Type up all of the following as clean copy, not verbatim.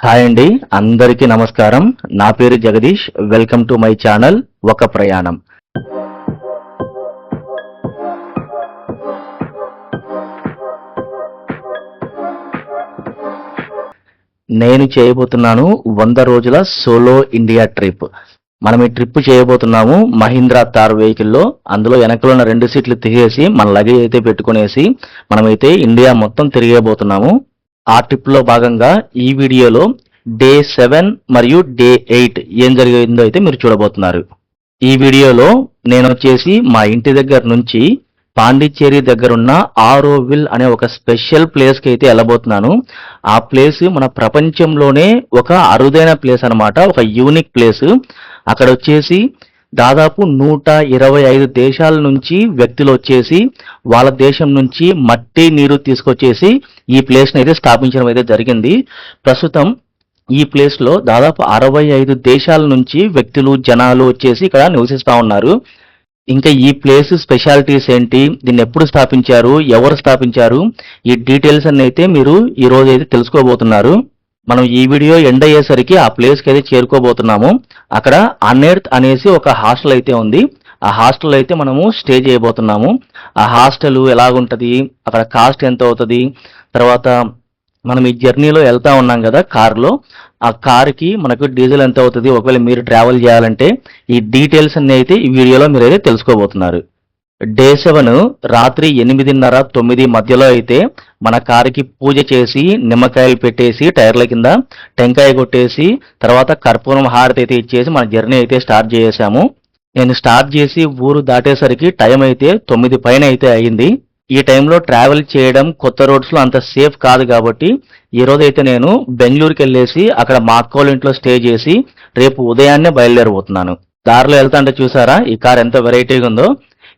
Hi అండి, అందరికీ నమస్కారం. నా పేరు Jagadish. Welcome to my channel ఒక ప్రయాణం. నేను చేయబోతున్నాను 100 రోజుల సోలో ఇండియా ట్రిప్. మనం ఈ ట్రిప్ చేయబోతున్నాము మహీంద్రా థార్ వెహికల్లో. అందులో వెనకలో ఉన్న 2 సీట్లు తీసేసి మన లగేజ్ అయితే పెట్టుకునేసి మనమైతే ఇండియా మొత్తం తిరిగేబోతున్నాము. ఆ ట్రిప్లో భాగంగా ఈ వీడియోలో డే 7 మరియు డే 8 ఏం జరిగిందో అయితే మీరు చూడబోతున్నారు. ఈ వీడియోలో నేను వచ్చేసి మా ఇంటి దగ్గర నుంచి పాండిచ్చేరి దగ్గరున్న ఆరోవిల్ అనే ఒక స్పెషల్ ప్లేస్కి అయితే వెళ్ళబోతున్నాను. ఆ ప్లేస్ మన ప్రపంచంలోనే ఒక అరుదైన ప్లేస్ అనమాట, ఒక యూనిక్ ప్లేస్. అక్కడ వచ్చేసి దాదాపు 125 దేశాల నుంచి వ్యక్తులు వచ్చేసి వాళ్ళ దేశం నుంచి మట్టి నీరు తీసుకొచ్చేసి ఈ ప్లేస్ని అయితే స్థాపించడం అయితే జరిగింది. ప్రస్తుతం ఈ ప్లేస్లో దాదాపు 65 దేశాల నుంచి వ్యక్తులు జనాలు వచ్చేసి ఇక్కడ నివసిస్తూ ఉన్నారు. ఇంకా ఈ ప్లేస్ స్పెషాలిటీస్ ఏంటి, దీన్ని ఎప్పుడు స్థాపించారు, ఎవరు స్థాపించారు, ఈ డీటెయిల్స్ అన్ని అయితే మీరు ఈ రోజు అయితే తెలుసుకోబోతున్నారు. మనం ఈ వీడియో ఎండ్ అయ్యేసరికి ఆ ప్లేస్కి అయితే చేరుకోబోతున్నాము. అక్కడ అన్ఎర్త్ అనేసి ఒక హాస్టల్ అయితే ఉంది. ఆ హాస్టల్ అయితే మనము స్టే చేయబోతున్నాము. ఆ హాస్టల్ ఎలాగుంటుంది, అక్కడ కాస్ట్ ఎంత అవుతుంది, తర్వాత మనం ఈ జర్నీలో వెళ్తా ఉన్నాం కదా కార్లో, ఆ కార్కి మనకు డీజిల్ ఎంత అవుతుంది, ఒకవేళ మీరు ట్రావెల్ చేయాలంటే ఈ డీటెయిల్స్ అన్ని అయితే ఈ వీడియోలో మీరు అయితే తెలుసుకోబోతున్నారు. డే 7 రాత్రి 8:30-9 మధ్యలో అయితే మన కారుకి పూజ చేసి నిమ్మకాయలు పెట్టేసి టైర్ల కింద టెంకాయ కొట్టేసి తర్వాత కర్పూరం హారతి అయితే ఇచ్చేసి మన జర్నీ అయితే స్టార్ట్ చేసాము. నేను స్టార్ట్ చేసి ఊరు దాటేసరికి టైం అయితే 9 పైన అయితే అయింది. ఈ టైంలో ట్రావెల్ చేయడం కొత్త రోడ్స్లో అంత సేఫ్ కాదు కాబట్టి ఈ రోజు అయితే నేను బెంగళూరుకి వెళ్ళేసి అక్కడ మా అక్క వాళ్ళ ఇంట్లో స్టే చేసి రేపు ఉదయాన్నే బయలుదేరబోతున్నాను. దారిలో వెళ్తాంటే చూసారా ఈ కార్ ఎంత వెరైటీగా ఉందో.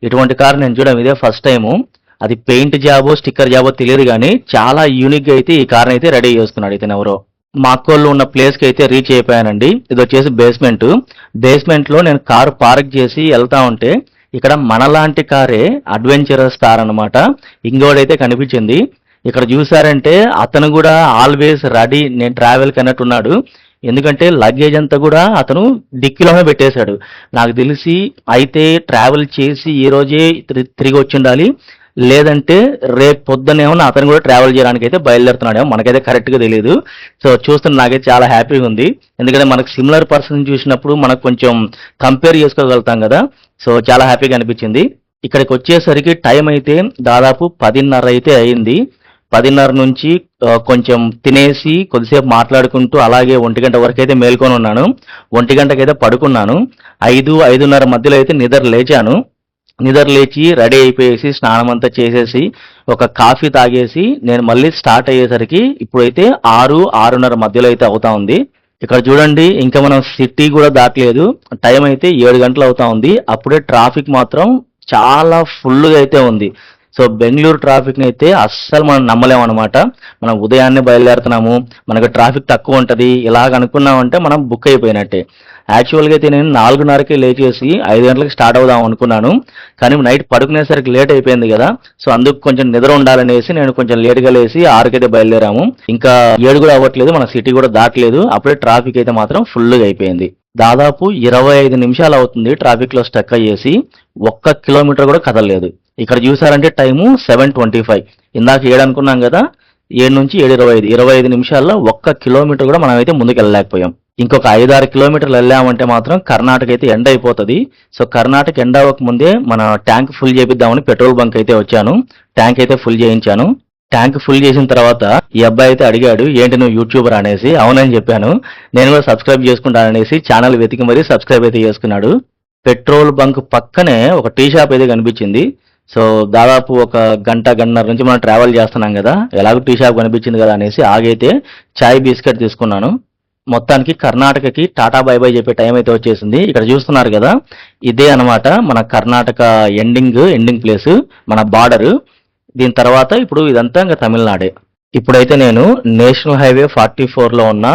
ఇటువంటి కార్ నేను చూడడం ఇదే ఫస్ట్ టైము. అది పెయింట్ జాబో స్టిక్కర్ జాబో తెలియదు కానీ చాలా యూనిక్గా అయితే ఈ కార్ని అయితే రెడీ చేస్తున్నాడు ఇతను ఎవరో. మా అక్కోళ్ళు ఉన్న ప్లేస్కి అయితే రీచ్ అయిపోయానండి. ఇది వచ్చేసి బేస్మెంట్లో నేను కారు పార్క్ చేసి వెళ్తా ఉంటే ఇక్కడ మనలాంటి కారే అడ్వెంచరస్ కార్ అనమాట ఇంకోడైతే కనిపించింది. ఇక్కడ చూసారంటే అతను కూడా ఆల్వేస్ రెడీ, నేను ట్రావెల్కి అన్నట్టున్నాడు. ఎందుకంటే లగేజ్ అంతా కూడా అతను డిక్కీలోనే పెట్టేశాడు. నాకు తెలిసి అయితే ట్రావెల్ చేసి ఈ రోజే తిరిగి వచ్చి ఉండాలి, లేదంటే రేపు పొద్దునేమో అతను కూడా ట్రావెల్ చేయడానికి అయితే బయలుదేరుతున్నాడేమో, మనకైతే కరెక్ట్గా తెలియదు. సో చూస్తున్న నాకైతే చాలా హ్యాపీగా ఉంది. ఎందుకంటే మనకు సిమిలర్ పర్సన్ చూసినప్పుడు మనకు కొంచెం కంపేర్ చేసుకోగలుగుతాం కదా. సో చాలా హ్యాపీగా అనిపించింది. ఇక్కడికి వచ్చేసరికి టైం అయితే దాదాపు 10:30 అయితే అయింది. 10:30 నుంచి కొంచెం తినేసి కొద్దిసేపు మాట్లాడుకుంటూ అలాగే 1 గంట వరకు అయితే మేల్కొని ఉన్నాను. 1 గంటకైతే పడుకున్నాను. 5-5:30 మధ్యలో అయితే నిద్ర లేచి రెడీ అయిపోయేసి స్నానం అంతా చేసేసి ఒక కాఫీ తాగేసి నేను మళ్ళీ స్టార్ట్ అయ్యేసరికి ఇప్పుడైతే 6-6:30 మధ్యలో అయితే అవుతా ఉంది. ఇక్కడ చూడండి ఇంకా మనం సిటీ కూడా దాటలేదు, టైం అయితే 7 గంటలు అవుతా ఉంది. అప్పుడే ట్రాఫిక్ మాత్రం చాలా ఫుల్గా అయితే ఉంది. సో బెంగళూరు ట్రాఫిక్ని అయితే అస్సలు మనం నమ్మలేము అనమాట. మనం ఉదయాన్నే బయలుదేరుతున్నాము, మనకు ట్రాఫిక్ తక్కువ ఉంటుంది ఇలాగ అనుకున్నామంటే మనం బుక్ అయిపోయినట్టే. యాక్చువల్గా అయితే నేను 4:30కే లేచేసి 5 గంటలకు స్టార్ట్ అవుదాం అనుకున్నాను, కానీ నైట్ పడుకునేసరికి లేట్ అయిపోయింది కదా. సో అందుకు కొంచెం నిద్ర ఉండాలనేసి నేను కొంచెం లేట్గా లేసి 6కైతే బయలుదేరాము. ఇంకా 7 కూడా అవ్వట్లేదు, మన సిటీ కూడా దాటలేదు, అప్పుడే ట్రాఫిక్ అయితే మాత్రం ఫుల్గా అయిపోయింది. దాదాపు 25 నిమిషాలు అవుతుంది ట్రాఫిక్లో స్టక్ అయ్యేసి, 1 కిలోమీటర్ కూడా కదలలేదు. ఇక్కడ చూసారంటే టైము 7:25. ఇందాక 7 అనుకున్నాం కదా, 7 నుంచి 7:25, 25 నిమిషాల్లో 1 కిలోమీటర్ కూడా మనం అయితే ముందుకు వెళ్ళలేకపోయాం. ఇంకొక 5-6 కిలోమీటర్లు వెళ్ళామంటే మాత్రం కర్ణాటక అయితే ఎండ్ అయిపోతుంది. సో కర్ణాటక ఎండ్ అవ్వక ముందే మన ట్యాంక్ ఫుల్ చేపిద్దామని పెట్రోల్ బంక్ అయితే వచ్చాను. ట్యాంక్ అయితే ఫుల్ చేయించాను. ట్యాంక్ ఫుల్ చేసిన తర్వాత ఈ అబ్బాయి అయితే అడిగాడు, ఏంటి నువ్వు యూట్యూబర్ అనేసి. అవునని చెప్పాను. నేను కూడా సబ్స్క్రైబ్ చేసుకుంటాననేసి ఛానల్ వెతికి మరీ సబ్స్క్రైబ్ అయితే చేసుకున్నాడు. పెట్రోల్ బంక్ పక్కనే ఒక టీ షాప్ అయితే కనిపించింది. సో దాదాపు ఒక గంటన్నర నుంచి మనం ట్రావెల్ చేస్తున్నాం కదా, ఎలాగో టీ షాప్ కనిపించింది కదా అనేసి ఆగైతే చాయ్ బిస్కెట్ తీసుకున్నాను. మొత్తానికి కర్ణాటకకి టాటా బై బై చెప్పే టైం అయితే వచ్చేసింది. ఇక్కడ చూస్తున్నారు కదా, ఇదే అనమాట మన కర్ణాటక ఎండింగ్ ప్లేస్, మన బార్డరు. దీని తర్వాత ఇప్పుడు ఇదంతా ఇంకా తమిళనాడే. ఇప్పుడైతే నేను నేషనల్ హైవే 44లో ఉన్న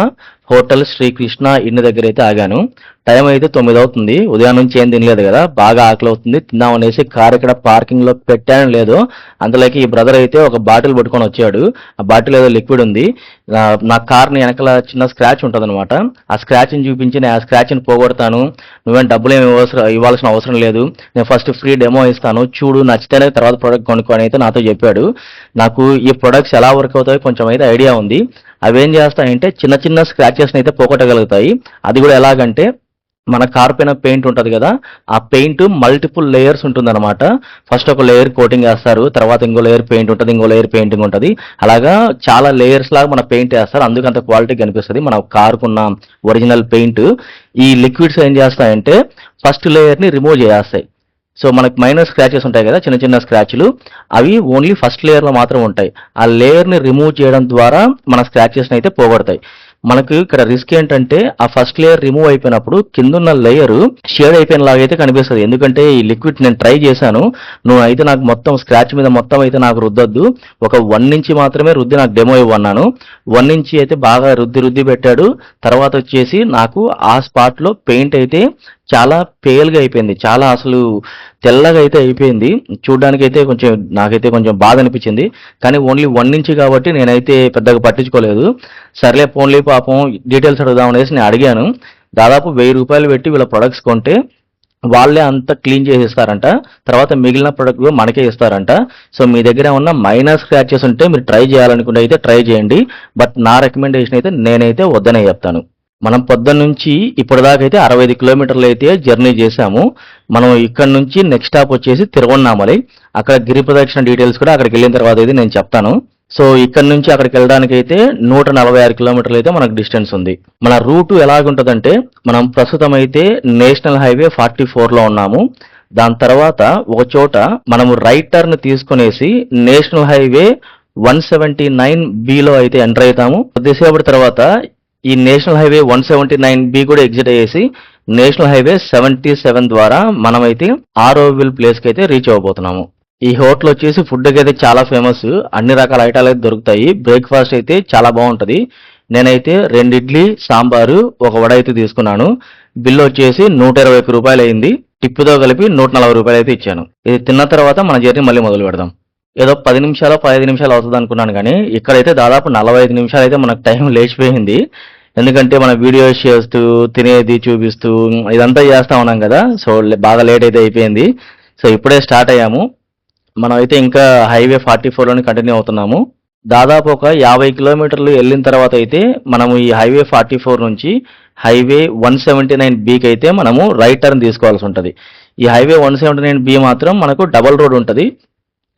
హోటల్ శ్రీకృష్ణ ఇన్ని దగ్గర అయితే ఆగాను. టైం అయితే 9 అవుతుంది. ఉదయం నుంచి ఏం తినలేదు కదా, బాగా ఆకలి అవుతుంది. తిందామనేసి కార్ ఇక్కడ పార్కింగ్ లో పెట్టాను లేదు, అందులోకి ఈ బ్రదర్ అయితే ఒక బాటిల్ పట్టుకొని వచ్చాడు. ఆ బాటిల్ ఏదో లిక్విడ్ ఉంది. నా కార్ ని వెనకాల చిన్న స్క్రాచ్ ఉంటుంది అనమాట. ఆ స్క్రాచ్ ని చూపించి నేను ఆ స్క్రాచ్ ని పోగొడతాను, నువ్వేం డబ్బులు ఏమి ఇవ్వాల్సిన అవసరం లేదు, నేను ఫస్ట్ ఫ్రీ డెమో ఇస్తాను, చూడు నచ్చితేనే తర్వాత ప్రోడక్ట్ కొనుక్కొని అయితే నాతో చెప్పాడు. నాకు ఈ ప్రొడక్ట్స్ ఎలా వర్క్ అవుతాయో కొంచెం అయితే ఐడియా ఉంది. అవేం చేస్తాయంటే చిన్న చిన్న స్క్రాచెస్ అయితే పోగొట్టగలుగుతాయి. అది కూడా ఎలాగంటే మన కార్ పైన పెయింట్ ఉంటుంది కదా, ఆ పెయింట్ మల్టిపుల్ లేయర్స్ ఉంటుందన్నమాట. ఫస్ట్ ఒక లేయర్ కోటింగ్ వేస్తారు, తర్వాత ఇంకో లేయర్ పెయింట్ ఉంటుంది, ఇంకో లేయర్ పెయింటింగ్ ఉంటుంది. అలాగా చాలా లేయర్స్ లాగా మన పెయింట్ వేస్తారు, అందుకు అంత క్వాలిటీ కనిపిస్తుంది మన కారుకున్న ఒరిజినల్ పెయింట్. ఈ లిక్విడ్స్ ఏం చేస్తాయంటే ఫస్ట్ లేయర్ ని రిమూవ్ చేస్తాయి. సో మనకి మైనర్ స్క్రాచెస్ ఉంటాయి కదా, చిన్న చిన్న స్క్రాచ్లు, అవి ఓన్లీ ఫస్ట్ లేయర్ లో మాత్రం ఉంటాయి. ఆ లేయర్ ని రిమూవ్ చేయడం ద్వారా మన స్క్రాచెస్ అయితే పోగొడతాయి. మనకు ఇక్కడ రిస్క్ ఏంటంటే ఆ ఫస్ట్ లేయర్ రిమూవ్ అయిపోయినప్పుడు కిందున్న లేయర్ షేడ్ అయిపోయిన లాగైతే కనిపిస్తుంది. ఎందుకంటే ఈ లిక్విడ్ నేను ట్రై చేశాను, నువ్వు అయితే నాకు మొత్తం స్క్రాచ్ మీద మొత్తం అయితే నాకు రుద్దొద్దు, ఒక 1 ఇంచ్ మాత్రమే రుద్ది నాకు డెమో ఇవ్వన్నాను. 1 ఇంచ్ అయితే బాగా రుద్ది పెట్టాడు. తర్వాత వచ్చేసి నాకు ఆ స్పాట్ లో పెయింట్ అయితే చాలా పేల్గా అయిపోయింది, చాలా అసలు తెల్లగా అయితే అయిపోయింది. చూడడానికి అయితే కొంచెం నాకైతే కొంచెం బాధ అనిపించింది. కానీ ఓన్లీ 1 ఇంచ్ కాబట్టి నేనైతే పెద్దగా పట్టించుకోలేదు. సర్లే పోన్లీ పాపం డీటెయిల్స్ అడుగుదాం అనేసి నేను అడిగాను. దాదాపు 1000 రూపాయలు పెట్టి వీళ్ళ ప్రొడక్ట్స్ కొంటే వాళ్ళే అంతా క్లీన్ చేసి ఇస్తారంట, తర్వాత మిగిలిన ప్రొడక్ట్ మనకే ఇస్తారంట. సో మీ దగ్గర ఉన్న మైనర్ స్క్రాచెస్ ఉంటే మీరు ట్రై చేయాలనుకుంటే అయితే ట్రై చేయండి. బట్ నా రికమెండేషన్ అయితే నేనైతే వద్దనే చెప్తాను. మనం పొద్దున్న నుంచి ఇప్పటిదాకా అయితే 65 కిలోమీటర్లు అయితే జర్నీ చేశాము. మనం ఇక్కడ నుంచి నెక్స్ట్ స్టాప్ వచ్చేసి తిరువన్నామలై. అక్కడ గిరి ప్రదక్షిణ డీటెయిల్స్ కూడా అక్కడికి వెళ్ళిన తర్వాత అయితే నేను చెప్తాను. సో ఇక్కడ నుంచి అక్కడికి వెళ్ళడానికి అయితే 146 కిలోమీటర్లు అయితే మనకు డిస్టెన్స్ ఉంది. మన రూట్ ఎలాగుంటుందంటే మనం ప్రస్తుతం అయితే నేషనల్ హైవే 44 లో ఉన్నాము. దాని తర్వాత ఒక చోట మనము రైట్ టర్న్ తీసుకునేసి నేషనల్ హైవే 179B లో అయితే ఎంటర్ అవుతాము. కొద్దిసేపటి తర్వాత ఈ నేషనల్ హైవే 179B కూడా ఎగ్జిట్ అయ్యేసి నేషనల్ హైవే 77 ద్వారా మనమైతే ఆరోవిల్ ప్లేస్ కి అయితే రీచ్ అవ్వబోతున్నాము. ఈ హోటల్ వచ్చేసి ఫుడ్ అయితే చాలా ఫేమస్, అన్ని రకాల ఐటాలు అయితే దొరుకుతాయి. బ్రేక్ఫాస్ట్ అయితే చాలా బాగుంటది. నేనైతే 2 ఇడ్లీ సాంబారు ఒక వడ అయితే తీసుకున్నాను. బిల్ వచ్చేసి 121 రూపాయలు అయింది. టిప్పుతో కలిపి 140 రూపాయలు అయితే ఇచ్చాను. ఇది తిన్న తర్వాత మన జర్నీ మళ్ళీ మొదలు పెడదాం. ఏదో 10 నిమిషాలు 15 నిమిషాలు అవుతుంది అనుకున్నాను, కానీ ఇక్కడైతే దాదాపు 45 నిమిషాలు అయితే మనకు టైం లేచిపోయింది. ఎందుకంటే మన వీడియోస్ చేస్తూ తినేది చూపిస్తూ ఇదంతా చేస్తా ఉన్నాం కదా, సో బాగా లేట్ అయితే అయిపోయింది. సో ఇప్పుడే స్టార్ట్ అయ్యాము. మనం అయితే ఇంకా హైవే 44లోని కంటిన్యూ అవుతున్నాము. దాదాపు ఒక 50 కిలోమీటర్లు వెళ్ళిన తర్వాత అయితే మనము ఈ హైవే 44 నుంచి హైవే 179Bకి అయితే మనము రైట్ టర్న్ తీసుకోవాల్సి ఉంటుంది. ఈ హైవే 179B మాత్రం మనకు డబల్ రోడ్ ఉంటుంది.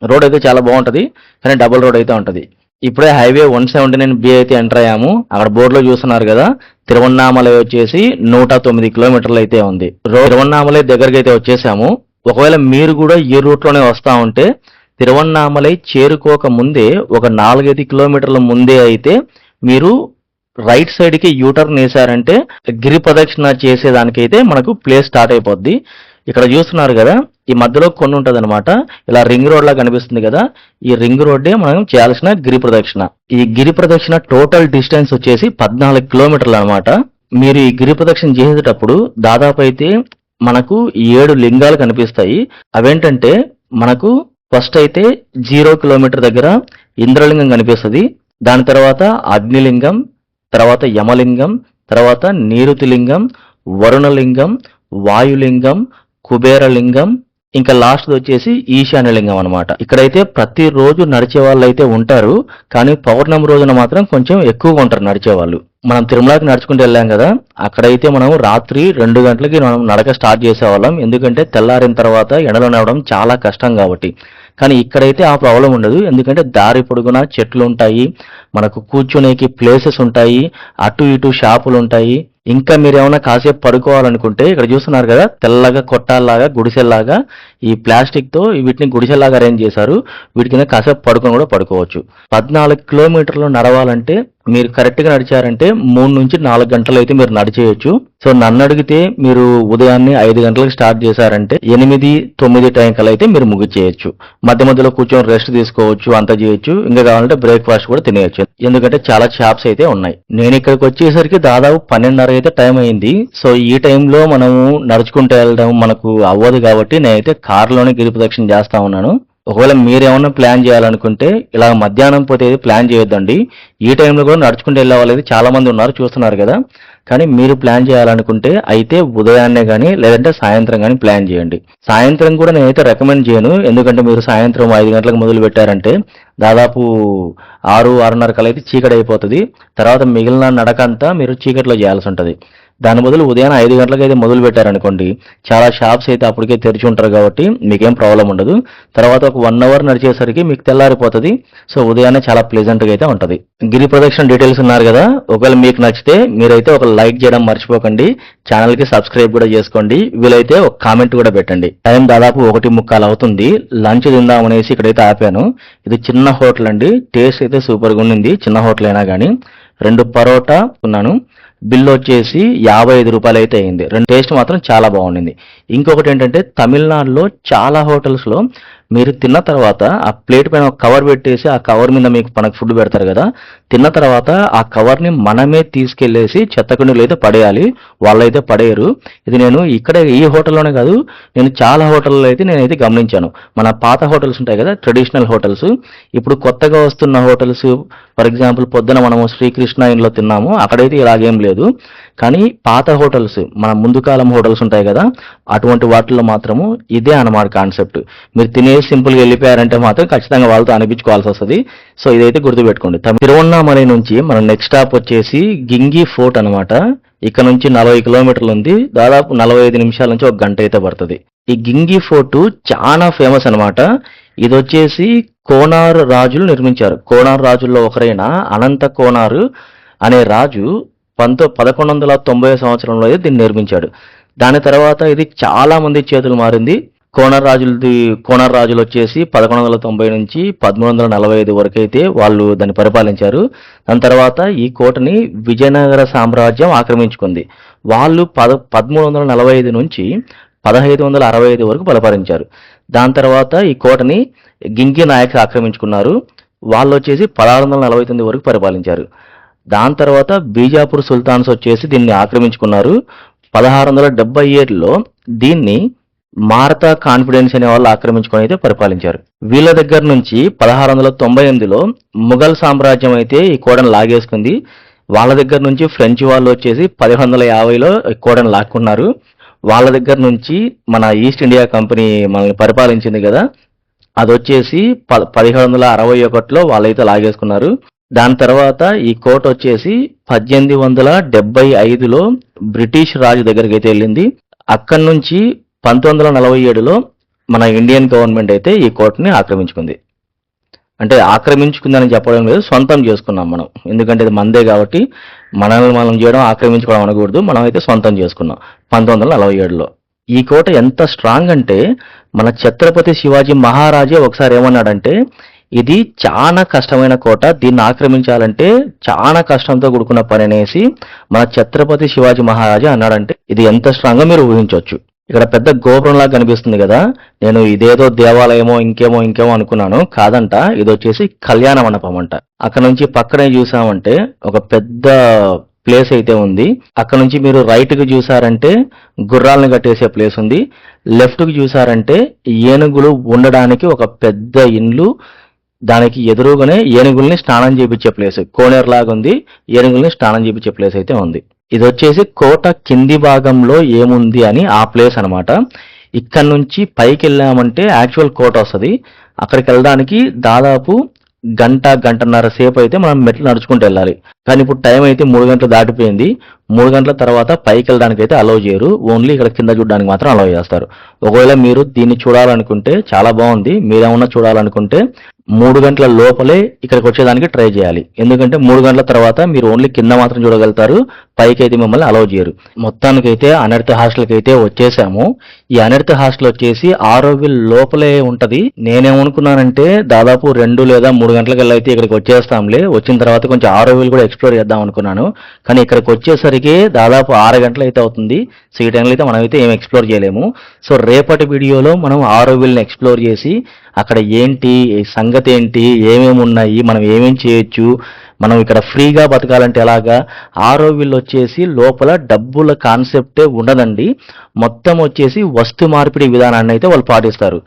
రోడ్ అయితే చాలా బాగుంటుంది, కానీ డబుల్ రోడ్ అయితే ఉంటుంది. ఇప్పుడే హైవే 179B అయితే ఎంటర్ అయ్యాము. అక్కడ బోర్డులో చూస్తున్నారు కదా, తిరువన్నామలై వచ్చేసి 109 కిలోమీటర్లు అయితే ఉంది. తిరువన్నామలై దగ్గరికి అయితే వచ్చేసాము. ఒకవేళ మీరు కూడా ఈ రూట్ లోనే వస్తా ఉంటే తిరువన్నామలై చేరుకోక ముందే ఒక 4-5 కిలోమీటర్ల ముందే అయితే మీరు రైట్ సైడ్ కి యూటర్న్ వేసారంటే గిరి ప్రదక్షిణ చేసేదానికైతే మనకు ప్లేస్ స్టార్ట్ అయిపోద్ది. ఇక్కడ చూస్తున్నారు కదా, ఈ మధ్యలో కొన్ని ఉంటుంది అనమాట, ఇలా రింగ్ రోడ్ లా కనిపిస్తుంది కదా, ఈ రింగ్ రోడ్డే మనం చేయాల్సిన గిరి ప్రదక్షిణ. ఈ గిరి ప్రదక్షిణ టోటల్ డిస్టెన్స్ వచ్చేసి 14 కిలోమీటర్లు అనమాట. మీరు ఈ గిరి ప్రదక్షిణ చేసేటప్పుడు దాదాపు అయితే మనకు 7 లింగాలు కనిపిస్తాయి. అవేంటంటే మనకు ఫస్ట్ అయితే 0 కిలోమీటర్ దగ్గర ఇంద్రలింగం కనిపిస్తుంది, దాని తర్వాత అగ్నిలింగం, తర్వాత యమలింగం, తర్వాత నీరుతిలింగం, వరుణలింగం, వాయులింగం, కుబేరలింగం, ఇంకా లాస్ట్ వచ్చేసి ఈశాన్యలింగం అనమాట. ఇక్కడైతే ప్రతి రోజు నడిచే వాళ్ళు అయితే ఉంటారు, కానీ పౌర్ణమి రోజున మాత్రం కొంచెం ఎక్కువగా ఉంటారు నడిచే వాళ్ళు. మనం తిరుమలకి నడుచుకుంటూ వెళ్ళాం కదా, అక్కడైతే మనం రాత్రి 2 గంటలకి మనం నడక స్టార్ట్ చేసేవాళ్ళం. ఎందుకంటే తెల్లారిన తర్వాత ఎండలో నడవడం చాలా కష్టం కాబట్టి. కానీ ఇక్కడైతే ఆ ప్రాబ్లం ఉండదు, ఎందుకంటే దారి పొడుగునా చెట్లు ఉంటాయి, మనకు కూర్చునేకి ప్లేసెస్ ఉంటాయి, అటు ఇటు షాపులు ఉంటాయి. ఇంకా మీరు ఏమైనా కాసేపు పడుకోవాలనుకుంటే ఇక్కడ చూస్తున్నారు కదా, తెల్లగా కొట్టాలాగా గుడిసెల్లాగా ఈ ప్లాస్టిక్ తో వీటిని గుడిసెల్లాగా అరేంజ్ చేశారు. వీటి కింద కాసేపు పడుకొని కూడా పడుకోవచ్చు. 14 కిలోమీటర్లు నడవాలంటే మీరు కరెక్ట్గా నడిచారంటే 3 నుంచి 4 గంటలు అయితే మీరు నడిచేయచ్చు. సో నన్ను అడిగితే మీరు ఉదయాన్నే 5 గంటలకు స్టార్ట్ చేశారంటే 8-9 టైం కల్లా అయితే మీరు ముగిచేయచ్చు. మధ్య మధ్యలో కూర్చొని రెస్ట్ తీసుకోవచ్చు, అంతా చేయొచ్చు. ఇంకా కావాలంటే బ్రేక్ఫాస్ట్ కూడా తినేయచ్చు. ఎందుకంటే చాలా షాప్స్ అయితే ఉన్నాయి. నేను ఇక్కడికి వచ్చేసరికి దాదాపు 12:30 అయితే టైం అయింది. సో ఈ టైంలో మనము నడుచుకుంటూ వెళ్ళడం మనకు అవ్వదు కాబట్టి నేనైతే కారులోనే గిరి ప్రదక్షిణ చేస్తా ఉన్నాను. ఒకవేళ మీరేమన్నా ప్లాన్ చేయాలనుకుంటే ఇలా మధ్యాహ్నం పోతే ప్లాన్ చేయొద్దండి. ఈ టైంలో కూడా నడుచుకుంటూ వెళ్ళే వాళ్ళు చాలా మంది ఉన్నారు, చూస్తున్నారు కదా. కానీ మీరు ప్లాన్ చేయాలనుకుంటే అయితే ఉదయాన్నే కానీ లేదంటే సాయంత్రం కానీ ప్లాన్ చేయండి. సాయంత్రం కూడా నేనైతే రికమెండ్ చేయను. ఎందుకంటే మీరు సాయంత్రం 5 గంటలకు మొదలు పెట్టారంటే దాదాపు 6-6:30 కల్లా అయితే చీకటి అయిపోతుంది. తర్వాత మిగిలిన నడకంతా మీరు చీకట్లో చేయాల్సి ఉంటుంది. దాని బదులు ఉదయం 5 గంటలకు అయితే మొదలు పెట్టారనుకోండి, చాలా షాప్స్ అయితే అప్పటికే తెరిచి ఉంటారు కాబట్టి మీకేం ప్రాబ్లం ఉండదు. తర్వాత ఒక 1 అవర్ నడిచేసరికి మీకు తెల్లారిపోతుంది. సో ఉదయాన్నే చాలా ప్లెజెంట్గా అయితే ఉంటుంది. గిరి ప్రదక్షిణ డీటెయిల్స్ ఉన్నారు కదా, ఒకవేళ మీకు నచ్చితే మీరైతే ఒక లైక్ చేయడం మర్చిపోకండి. ఛానల్కి సబ్స్క్రైబ్ కూడా చేసుకోండి. వీలైతే ఒక కామెంట్ కూడా పెట్టండి. టైం దాదాపు 1:45 అవుతుంది. లంచ్ తిందామనేసి ఇక్కడైతే ఆపాను. ఇది చిన్న హోటల్ అండి. టేస్ట్ అయితే సూపర్గా ఉండింది. చిన్న హోటల్ అయినా కానీ 2 పరోటా ఉన్నాను. బిల్లు వచ్చేసి 55 రూపాయలు అయితే అయింది. టేస్ట్ మాత్రం చాలా బాగుండింది. ఇంకొకటి ఏంటంటే తమిళనాడులో చాలా హోటల్స్లో మీరు తిన్న తర్వాత ఆ ప్లేట్ పైన ఒక కవర్ పెట్టేసి ఆ కవర్ మీద మనకు ఫుడ్ పెడతారు కదా, తిన్న తర్వాత ఆ కవర్ని మనమే తీసుకెళ్లేసి చెత్తకుండీలో అయితే పడేయాలి. వాళ్ళైతే పడేయరు. ఇది నేను ఇక్కడే ఈ హోటల్లోనే కాదు, నేను చాలా హోటల్లో అయితే నేనైతే గమనించాను. మన పాత హోటల్స్ ఉంటాయి కదా, ట్రెడిషనల్ హోటల్స్. ఇప్పుడు కొత్తగా వస్తున్న హోటల్స్, ఫర్ ఎగ్జాంపుల్ పొద్దున మనము శ్రీకృష్ణ ఇంట్లో తిన్నాము, అక్కడైతే ఇలాగేం లేదు. కానీ పాత హోటల్స్, మన ముందు కాలం హోటల్స్ ఉంటాయి కదా, అటువంటి వాటిల్లో మాత్రము ఇదే అన్నమాట కాన్సెప్ట్. మీరు తినేసి సింపుల్గా వెళ్ళిపోయారంటే మాత్రం ఖచ్చితంగా వాళ్ళతో అనిపించుకోవాల్సి వస్తుంది. సో ఇదైతే గుర్తుపెట్టుకోండి. తిరువన్నామలై నుంచి మన నెక్స్ట్ స్టాప్ వచ్చేసి గింగి ఫోర్ట్ అనమాట. ఇక్కడ నుంచి 40 కిలోమీటర్లు ఉంది. దాదాపు 45 నిమిషాల నుంచి 1 గంట అయితే పడుతుంది. ఈ గింగి ఫోర్టు చాలా ఫేమస్ అనమాట. ఇది వచ్చేసి కోనార్ రాజులు నిర్మించారు. కోనార్ రాజుల్లో ఒకరైన అనంత కోనార్ అనే రాజు 1190 సంవత్సరంలో అయితే దీన్ని నిర్మించాడు. దాని తర్వాత ఇది చాలా మంది చేతులు మారింది. కోనార్ రాజులు వచ్చేసి 1190 నుంచి 1345 వరకు అయితే వాళ్ళు దాన్ని పరిపాలించారు. దాని తర్వాత ఈ కోటని విజయనగర సామ్రాజ్యం ఆక్రమించుకుంది. వాళ్ళు 1345 నుంచి 1565 వరకు పరిపాలించారు. దాని తర్వాత ఈ కోటని గింగి నాయక్స్ ఆక్రమించుకున్నారు. వాళ్ళు వచ్చేసి 1649 వరకు పరిపాలించారు. దాని తర్వాత బీజాపూర్ సుల్తాన్స్ వచ్చేసి దీన్ని ఆక్రమించుకున్నారు. 1677లో దీన్ని మారతా కాన్ఫిడెన్స్ అనే వాళ్ళు ఆక్రమించుకొని అయితే పరిపాలించారు. వీళ్ళ దగ్గర నుంచి 1698లో ముఘల్ సామ్రాజ్యం అయితే ఈ కోటను లాగేసుకుంది. వాళ్ళ దగ్గర నుంచి ఫ్రెంచ్ వాళ్ళు వచ్చేసి 1150లో ఈ కోటను లాక్కున్నారు. వాళ్ళ దగ్గర నుంచి మన ఈస్ట్ ఇండియా కంపెనీ మనల్ని పరిపాలించింది కదా, అది వచ్చేసి 1761లో వాళ్ళైతే లాగేసుకున్నారు. దాని తర్వాత ఈ కోట వచ్చేసి 1875లో బ్రిటిష్ రాజు దగ్గరికి అయితే వెళ్ళింది. అక్కడి నుంచి 1947లో మన ఇండియన్ గవర్నమెంట్ అయితే ఈ కోటని ఆక్రమించుకుంది. అంటే ఆక్రమించుకుందని చెప్పడం లేదు, సొంతం చేసుకున్నాం మనం. ఎందుకంటే ఇది మందే కాబట్టి మనల్ని మనం చేయడం ఆక్రమించుకోవడం అనకూడదు. మనం అయితే సొంతం చేసుకున్నాం 1947లో. ఈ కోట ఎంత స్ట్రాంగ్ అంటే మన ఛత్రపతి శివాజీ మహారాజే ఒకసారి ఏమన్నాడంటే, ఇది చాలా కష్టమైన కోట, దీన్ని ఆక్రమించాలంటే చాలా కష్టంతో కూడుకున్న పని అనేసి మన ఛత్రపతి శివాజీ మహారాజా అన్నాడంటే ఇది ఎంత స్ట్రాంగ్ మీరు ఊహించవచ్చు. ఇక్కడ పెద్ద గోపురంలా కనిపిస్తుంది కదా, నేను ఇదేదో దేవాలయమో ఇంకేమో అనుకున్నాను. కాదంట, ఇది వచ్చేసి కళ్యాణ మండపం అంట. అక్కడ నుంచి పక్కనే చూసామంటే ఒక పెద్ద ప్లేస్ అయితే ఉంది. అక్కడ నుంచి మీరు రైట్ కి చూసారంటే గుర్రాలను కట్టేసే ప్లేస్ ఉంది. లెఫ్ట్ కి చూసారంటే ఏనుగులు ఉండడానికి ఒక పెద్ద ఇండ్లు, దానికి ఎదురుగానే ఏనుగుల్ని స్నానం చేయించే ప్లేస్, కోనేరు లాగా ఉంది. ఏనుగుల్ని స్నానం చేయించే ప్లేస్ అయితే ఉంది. ఇది వచ్చేసి కోట కింది భాగంలో ఏముంది అని ఆ ప్లేస్ అనమాట. ఇక్కడ నుంచి పైకి వెళ్ళామంటే యాక్చువల్ కోట వస్తుంది. అక్కడికి వెళ్ళడానికి దాదాపు గంటన్నర సేపు అయితే మనం మెట్లు నడుచుకుంటూ వెళ్ళాలి. కానీ ఇప్పుడు టైం అయితే 3 గంటలు దాటిపోయింది. 3 గంటల తర్వాత పైకి వెళ్ళడానికి అయితే అలౌ చేయరు, ఓన్లీ ఇక్కడ కింద చూడడానికి మాత్రం అలౌ చేస్తారు. ఒకవేళ మీరు దీన్ని చూడాలనుకుంటే చాలా బాగుంది, మీరేమన్నా చూడాలనుకుంటే 3 గంటల లోపలే ఇక్కడికి వచ్చేదానికి ట్రై చేయాలి. ఎందుకంటే 3 గంటల తర్వాత మీరు ఓన్లీ కింద మాత్రం చూడగలుగుతారు, పైకి అయితే మిమ్మల్ని అలౌ చేయరు. మొత్తానికైతే అనర్త్ హాస్టల్కి అయితే వచ్చేసాము. ఈ అనర్త్ హాస్టల్ వచ్చేసి ఆరోవిల్ లోపలే ఉంటది. నేనేమనుకున్నానంటే దాదాపు 2 లేదా 3 గంటలకల్లా అయితే ఇక్కడికి వచ్చేస్తాంలే, వచ్చిన తర్వాత కొంచెం ఆరోవిల్ కూడా ఎక్స్ప్లోర్ చేద్దాం అనుకున్నాను. కానీ ఇక్కడికి వచ్చేసరికి దాదాపు 6 గంటలు అయితే అవుతుంది. సో ఈ టైంలో అయితే మనమైతే ఏం ఎక్స్ప్లోర్ చేయలేము. సో రేపటి వీడియోలో మనం ఆరోవిల్ని ఎక్స్ప్లోర్ చేసి అక్కడ ఏంటి సంగతి ఏంటి, ఏమేమి ఉన్నాయి, మనం ఏమేం చేయొచ్చు, మనం ఇక్కడ ఫ్రీగా బతకాలంటే ఎలాగా. ఆరోవిల్ వచ్చేసి లోపల డబ్బుల కాన్సెప్టే ఉండదండి, మొత్తం వచ్చేసి వస్తు మార్పిడి విధానాన్ని అయితే వాళ్ళు పాటిస్తారు.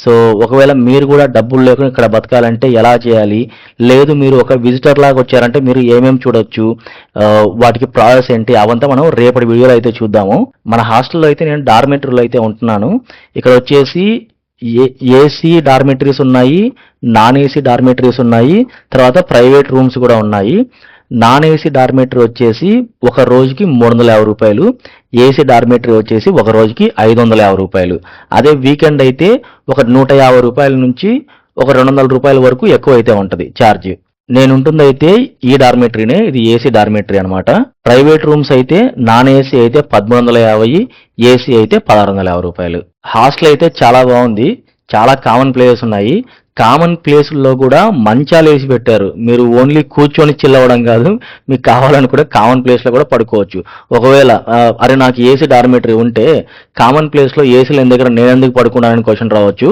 సో ఒకవేళ మీరు కూడా డబ్బులు లేకుండా ఇక్కడ బతకాలంటే ఎలా చేయాలి, లేదు మీరు ఒక విజిటర్ లాగా వచ్చారంటే మీరు ఏమేమి చూడొచ్చు, వాటికి ప్రాసెస్ ఏంటి, అవంతా మనం రేపటి వీడియోలో అయితే చూద్దాము. మన హాస్టల్లో అయితే నేను డార్మెటరీలో అయితే ఉంటున్నాను. ఇక్కడ వచ్చేసి ఏసీ డార్మెటరీస్ ఉన్నాయి, నాన్ ఏసీ డార్మెటరీస్ ఉన్నాయి, తర్వాత ప్రైవేట్ రూమ్స్ కూడా ఉన్నాయి. నాన్ ఏసీ డార్మెటరీ వచ్చేసి ఒక రోజుకి 350 రూపాయలు, ఏసీ డార్మెటరీ వచ్చేసి ఒక రోజుకి 550 రూపాయలు. అదే వీకెండ్ అయితే ఒక 150 రూపాయల నుంచి ఒక 200 రూపాయల వరకు ఎక్కువ అయితే ఉంటుంది ఛార్జ్. నేనుంటుందైతే ఈ డార్మెటరీనే, ఇది ఏసీ డార్మెటరీ అనమాట. ప్రైవేట్ రూమ్స్ అయితే నాన్ ఏసీ అయితే 1350, ఏసీ అయితే 1650 రూపాయలు. హాస్టల్ అయితే చాలా బాగుంది, చాలా కామన్ ప్లేసెస్ ఉన్నాయి. కామన్ ప్లేసుల్లో కూడా మంచాలు వేసి పెట్టారు, మీరు ఓన్లీ కూర్చొని చిల్ అవ్వడం కాదు, మీకు కావాలని కూడా కామన్ ప్లేస్లో కూడా పడుకోవచ్చు. ఒకవేళ అరే నాకు ఏసీ డార్మెటరీ ఉంటే కామన్ ప్లేస్లో ఏసీ లేని దగ్గర నేను ఎందుకు పడుకున్నానని క్వశ్చన్ రావచ్చు.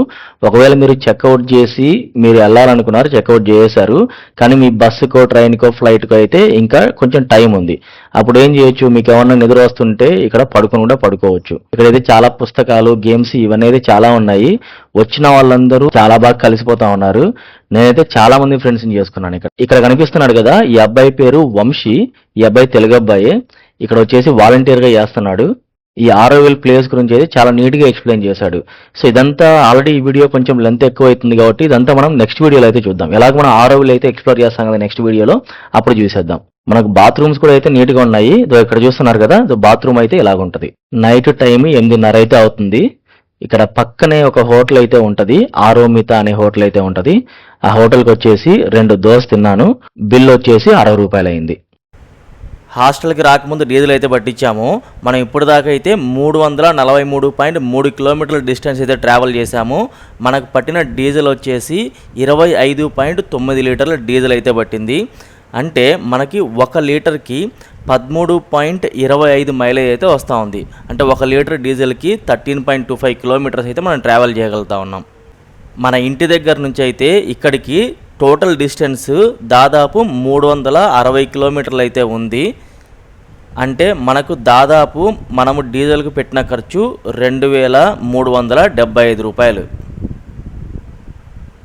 ఒకవేళ మీరు చెక్అవుట్ చేసి మీరు వెళ్ళాలనుకున్నారు, చెక్అవుట్ చేశారు, కానీ మీ బస్సుకో ట్రైన్కో ఫ్లైట్కో అయితే ఇంకా కొంచెం టైం ఉంది, అప్పుడు ఏం చేయొచ్చు, మీకు ఏమన్నా నిద్ర వస్తుంటే ఇక్కడ పడుకుని కూడా పడుకోవచ్చు. ఇక్కడైతే చాలా పుస్తకాలు, గేమ్స్ ఇవన్నీ అయితే చాలా ఉన్నాయి. వచ్చిన వాళ్ళందరూ చాలా బాగా కలిసిపోతా ఉన్నారు. నేనైతే చాలా మంది ఫ్రెండ్స్ని చేసుకున్నాను. ఇక్కడ కనిపిస్తున్నాడు కదా, ఈ అబ్బాయి పేరు వంశీ, ఈ అబ్బాయి తెలుగు అబ్బాయి. ఇక్కడ వచ్చేసి వాలంటీర్గా చేస్తున్నాడు. ఈ ఆరోవిల్ ప్లేస్ గురించి అయితే చాలా నీట్గా ఎక్స్ప్లెయిన్ చేశాడు. సో ఇదంతా ఆల్రెడీ ఈ వీడియో కొంచెం లెంత్ ఎక్కువ అవుతుంది కాబట్టి ఇదంతా మనం నెక్స్ట్ వీడియోలో అయితే చూద్దాం. ఎలాగ మనం ఆరోవిల్ అయితే ఎక్స్ప్లోర్ చేస్తాం కదా నెక్స్ట్ వీడియోలో, అప్పుడు చూసేద్దాం. మనకు బాత్రూమ్స్ కూడా అయితే నీట్గా ఉన్నాయి. ఇక్కడ చూస్తున్నారు కదా, బాత్రూమ్ అయితే ఇలాగ ఉంటుంది. నైట్ టైం 8:30 అయితే అవుతుంది. ఇక్కడ పక్కనే ఒక హోటల్ అయితే ఉంటది, ఆరోమిత అనే హోటల్ అయితే ఉంటది. ఆ హోటల్కి వచ్చేసి 2 దోశ తిన్నాను, బిల్ వచ్చేసి 60 రూపాయలు అయింది. హాస్టల్కి రాకముందు డీజిల్ అయితే పట్టించాము. మనం ఇప్పుడు దాకా అయితే 343.3 కిలోమీటర్ల డిస్టెన్స్ అయితే ట్రావెల్ చేశాము. మనకు పట్టిన డీజిల్ వచ్చేసి 25.9 లీటర్ల డీజిల్ అయితే పట్టింది. అంటే మనకి 1 లీటర్కి 13.25 మైలేజ్ అయితే వస్తూ ఉంది. అంటే 1 లీటర్ డీజిల్కి 13.25 కిలోమీటర్స్ అయితే మనం ట్రావెల్ చేయగలుగుతా ఉన్నాం. మన ఇంటి దగ్గర నుంచి అయితే ఇక్కడికి టోటల్ డిస్టెన్స్ దాదాపు 360 కిలోమీటర్లు అయితే ఉంది. అంటే మనకు దాదాపు మనము డీజిల్కి పెట్టిన ఖర్చు 2375 రూపాయలు.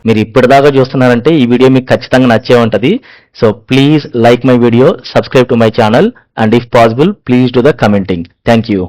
మీరు ఇప్పటిదాకా చూస్తున్నారంటే ఈ వీడియో మీకు ఖచ్చితంగా నచ్చే ఉంటుంది. So please like my video, subscribe to my channel, and if possible please do the commenting. Thank you.